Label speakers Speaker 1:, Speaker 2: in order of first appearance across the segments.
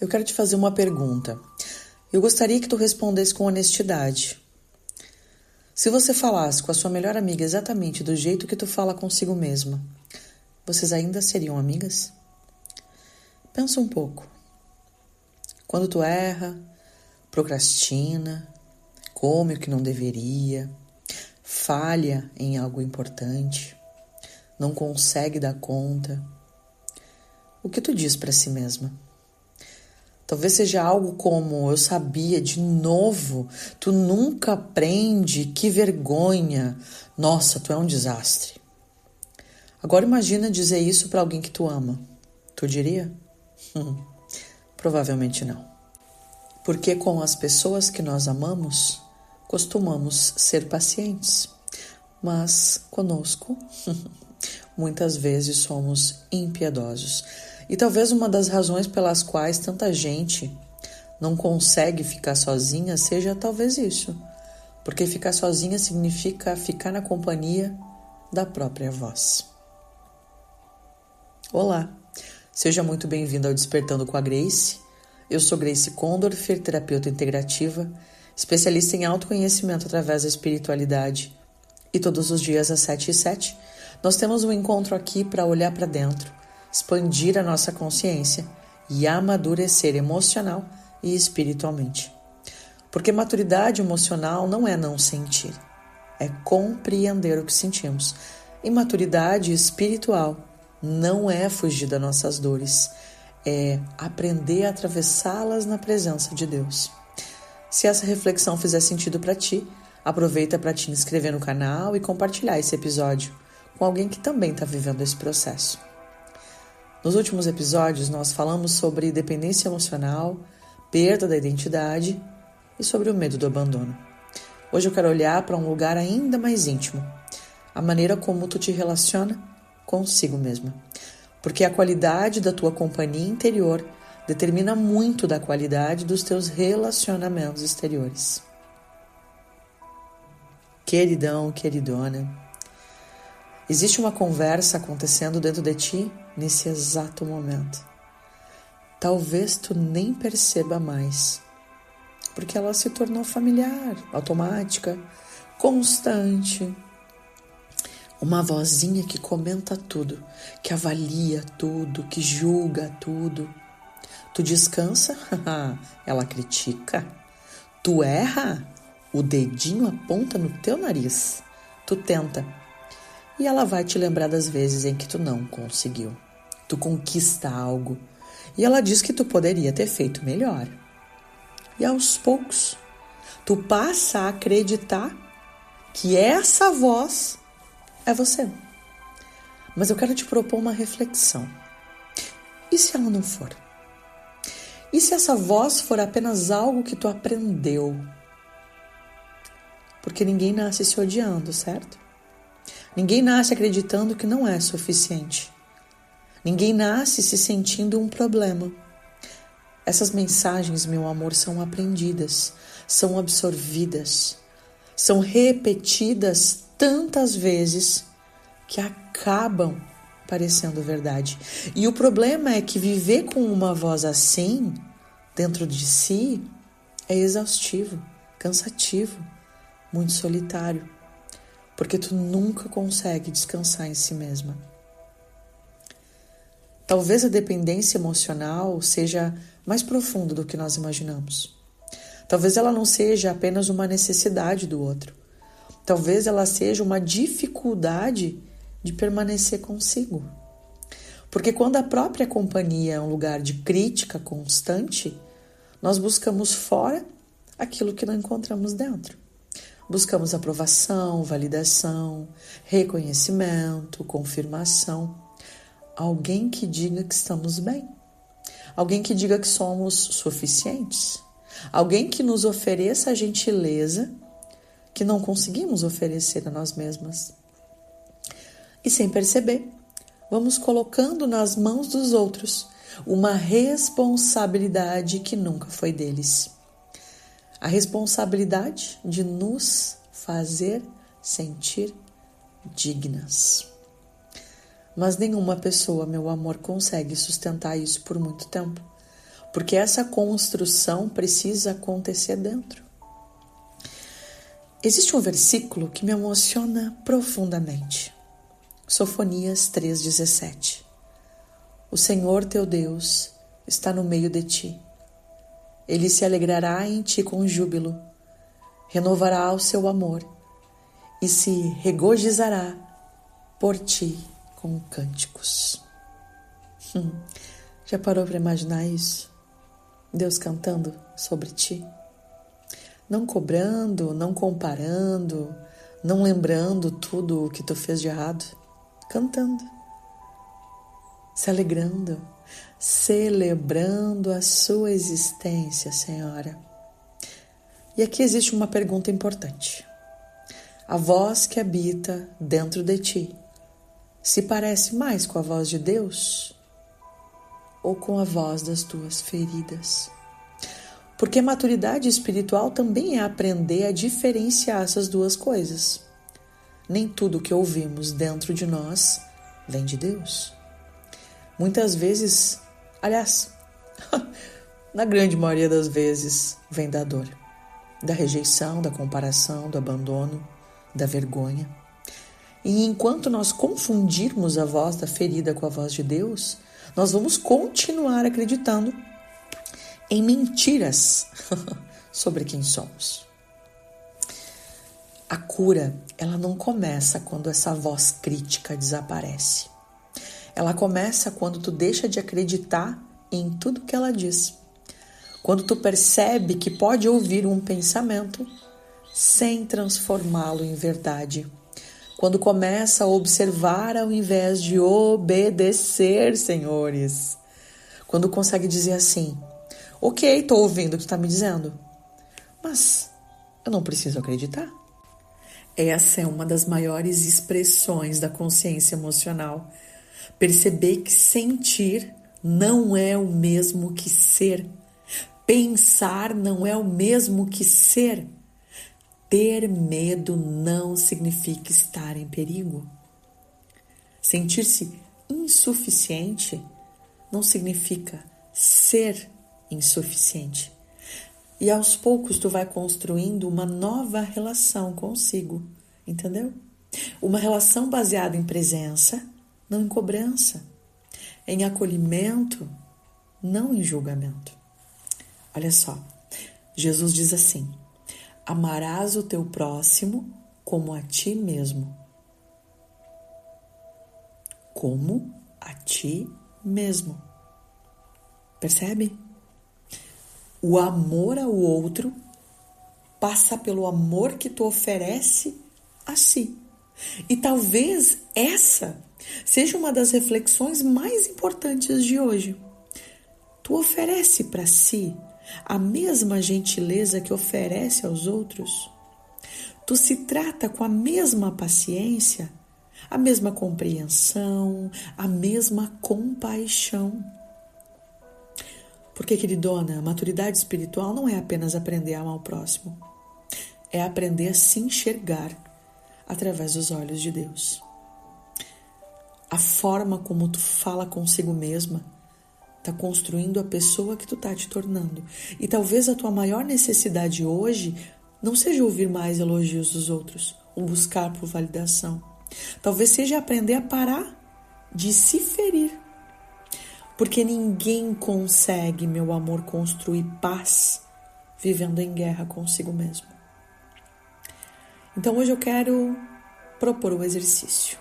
Speaker 1: Eu quero te fazer uma pergunta. Eu gostaria que tu respondesse com honestidade. Se você falasse com a sua melhor amiga exatamente do jeito que tu fala consigo mesma, vocês ainda seriam amigas? Pensa um pouco. Quando tu erra, procrastina, come o que não deveria, falha em algo importante, não consegue dar conta, o que tu diz para si mesma? Talvez seja algo como: eu sabia, de novo, tu nunca aprende, que vergonha, nossa, tu é um desastre. Agora imagina dizer isso para alguém que tu ama. Tu diria? Provavelmente não. Porque com as pessoas que nós amamos, costumamos ser pacientes. Mas conosco, muitas vezes somos impiedosos. E talvez uma das razões pelas quais tanta gente não consegue ficar sozinha seja talvez isso. Porque ficar sozinha significa ficar na companhia da própria voz. Olá, seja muito bem-vindo ao Despertando com a Grace. Eu sou Grace Condorfer, terapeuta integrativa, especialista em autoconhecimento através da espiritualidade. E todos os dias às 7h07, nós temos um encontro aqui para olhar para dentro, expandir a nossa consciência e amadurecer emocional e espiritualmente. Porque maturidade emocional não é não sentir, é compreender o que sentimos. E maturidade espiritual não é fugir das nossas dores, é aprender a atravessá-las na presença de Deus. Se essa reflexão fizer sentido para ti, aproveita para te inscrever no canal e compartilhar esse episódio com alguém que também está vivendo esse processo. Nos últimos episódios, nós falamos sobre dependência emocional, perda da identidade e sobre o medo do abandono. Hoje eu quero olhar para um lugar ainda mais íntimo, a maneira como tu te relaciona consigo mesma. Porque a qualidade da tua companhia interior determina muito da qualidade dos teus relacionamentos exteriores. Queridão, queridona, existe uma conversa acontecendo dentro de ti nesse exato momento. Talvez tu nem perceba mais, porque ela se tornou familiar, automática, constante. Uma vozinha que comenta tudo, que avalia tudo, que julga tudo. Tu descansa? Ela critica. Tu erra? O dedinho aponta no teu nariz. Tu tenta. E ela vai te lembrar das vezes em que tu não conseguiu. Tu conquista algo. E ela diz que tu poderia ter feito melhor. E aos poucos, tu passa a acreditar que essa voz é você. Mas eu quero te propor uma reflexão. E se ela não for? E se essa voz for apenas algo que tu aprendeu? Porque ninguém nasce se odiando, certo? Ninguém nasce acreditando que não é suficiente. Ninguém nasce se sentindo um problema. Essas mensagens, meu amor, são aprendidas, são absorvidas, são repetidas tantas vezes que acabam parecendo verdade. E o problema é que viver com uma voz assim, dentro de si, é exaustivo, cansativo, muito solitário, porque tu nunca consegue descansar em si mesma. Talvez a dependência emocional seja mais profunda do que nós imaginamos. Talvez ela não seja apenas uma necessidade do outro. Talvez ela seja uma dificuldade de permanecer consigo. Porque quando a própria companhia é um lugar de crítica constante, nós buscamos fora aquilo que não encontramos dentro. Buscamos aprovação, validação, reconhecimento, confirmação. Alguém que diga que estamos bem. Alguém que diga que somos suficientes. Alguém que nos ofereça a gentileza que não conseguimos oferecer a nós mesmas. E sem perceber, vamos colocando nas mãos dos outros uma responsabilidade que nunca foi deles. A responsabilidade de nos fazer sentir dignas. Mas nenhuma pessoa, meu amor, consegue sustentar isso por muito tempo. porque essa construção precisa acontecer dentro. Existe um versículo que me emociona profundamente. Sofonias 3,17. O Senhor teu Deus está no meio de ti. Ele se alegrará em ti com júbilo, renovará o seu amor e se regozijará por ti com cânticos. Já parou para imaginar isso? Deus cantando sobre ti? Não cobrando, não comparando, não lembrando tudo o que tu fez de errado. Cantando, se alegrando, celebrando a sua existência, Senhora. E aqui existe uma pergunta importante. A voz que habita dentro de ti se parece mais com a voz de Deus ou com a voz das tuas feridas? Porque maturidade espiritual também é aprender a diferenciar essas duas coisas. Nem tudo que ouvimos dentro de nós vem de Deus. Muitas vezes, aliás, na grande maioria das vezes, vem da dor, da rejeição, da comparação, do abandono, da vergonha. E enquanto nós confundirmos a voz da ferida com a voz de Deus, nós vamos continuar acreditando em mentiras sobre quem somos. A cura, ela não começa quando essa voz crítica desaparece. Ela começa quando tu deixa de acreditar em tudo que ela diz. Quando tu percebe que pode ouvir um pensamento sem transformá-lo em verdade. Quando começa a observar ao invés de obedecer, senhores. Quando consegue dizer assim: ok, estou ouvindo o que tu está me dizendo, mas eu não preciso acreditar. Essa é uma das maiores expressões da consciência emocional. Perceber que sentir não é o mesmo que ser. Pensar não é o mesmo que ser. Ter medo não significa estar em perigo. Sentir-se insuficiente não significa ser insuficiente. E aos poucos tu vai construindo uma nova relação consigo, entendeu? Uma relação baseada em presença, não em cobrança, em acolhimento, não em julgamento. Olha só, Jesus diz assim: amarás o teu próximo como a ti mesmo. Como a ti mesmo. Percebe? O amor ao outro passa pelo amor que tu oferece a si. E talvez essa seja uma das reflexões mais importantes de hoje. Tu oferece para si a mesma gentileza que oferece aos outros? Tu se trata com a mesma paciência, a mesma compreensão, a mesma compaixão? Porque, queridona, a maturidade espiritual não é apenas aprender a amar o próximo. É aprender a se enxergar através dos olhos de Deus. A forma como tu fala consigo mesma está construindo a pessoa que tu está te tornando. E talvez a tua maior necessidade hoje não seja ouvir mais elogios dos outros ou buscar por validação. Talvez seja aprender a parar de se ferir. Porque ninguém consegue, meu amor, construir paz vivendo em guerra consigo mesmo. Então hoje eu quero propor o exercício.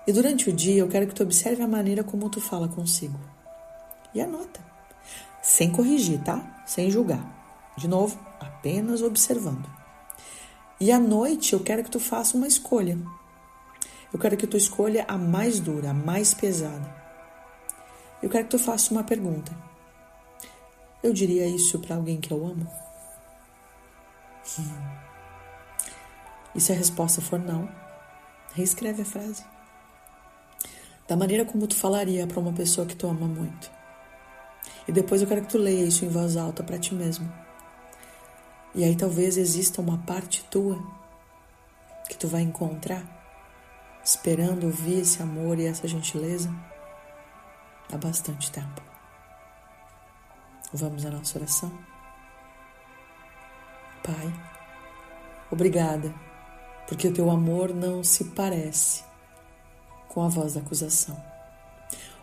Speaker 1: E durante o dia eu quero que tu observe a maneira como tu fala consigo. E anota. Sem corrigir, tá? Sem julgar. De novo, apenas observando. E à noite eu quero que tu faça uma escolha. Eu quero que tu escolha a mais dura, a mais pesada. Eu quero que tu faça uma pergunta. Eu diria isso para alguém que eu amo? E se a resposta for não, reescreve a frase. Da maneira como tu falaria para uma pessoa que tu ama muito. E depois eu quero que tu leia isso em voz alta para ti mesmo. E aí talvez exista uma parte tua que tu vai encontrar esperando ouvir esse amor e essa gentileza há bastante tempo. Vamos à nossa oração? Pai, obrigada, porque o teu amor não se parece com a voz da acusação.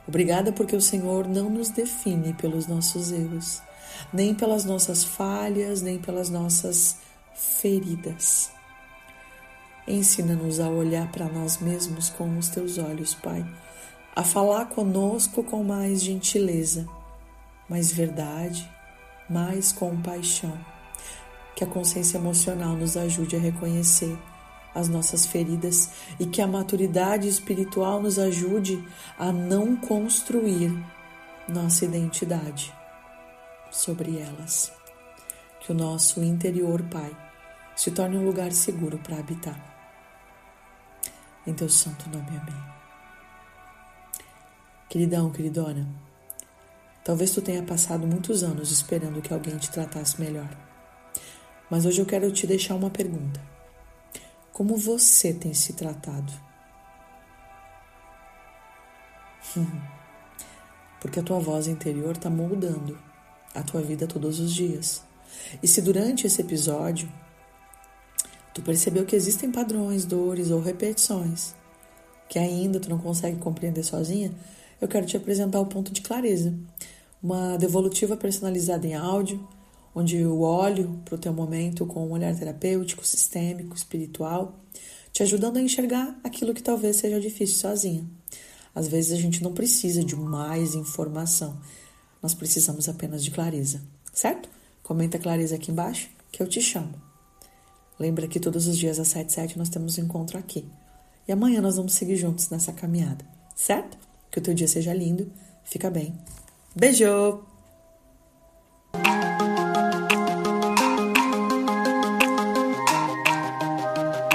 Speaker 1: Obrigada porque o Senhor não nos define pelos nossos erros, nem pelas nossas falhas, nem pelas nossas feridas. Ensina-nos a olhar para nós mesmos com os teus olhos, Pai, a falar conosco com mais gentileza, mais verdade, mais compaixão. Que a consciência emocional nos ajude a reconhecer as nossas feridas e que a maturidade espiritual nos ajude a não construir nossa identidade sobre elas. Que o nosso interior, Pai, se torne um lugar seguro para habitar. Em teu santo nome, amém. Queridão, queridona, talvez tu tenha passado muitos anos esperando que alguém te tratasse melhor. Mas hoje eu quero te deixar uma pergunta. Como você tem se tratado? Porque a tua voz interior está moldando a tua vida todos os dias. E se durante esse episódio tu percebeu que existem padrões, dores ou repetições que ainda tu não consegue compreender sozinha, eu quero te apresentar o ponto de clareza. Uma devolutiva personalizada em áudio, onde eu olho para o teu momento com um olhar terapêutico, sistêmico, espiritual, te ajudando a enxergar aquilo que talvez seja difícil sozinha. Às vezes a gente não precisa de mais informação, nós precisamos apenas de clareza, certo? Comenta clareza aqui embaixo que eu te chamo. Lembra que todos os dias às 7h07 nós temos um encontro aqui. E amanhã nós vamos seguir juntos nessa caminhada, certo? Que o teu dia seja lindo, fica bem. Beijo!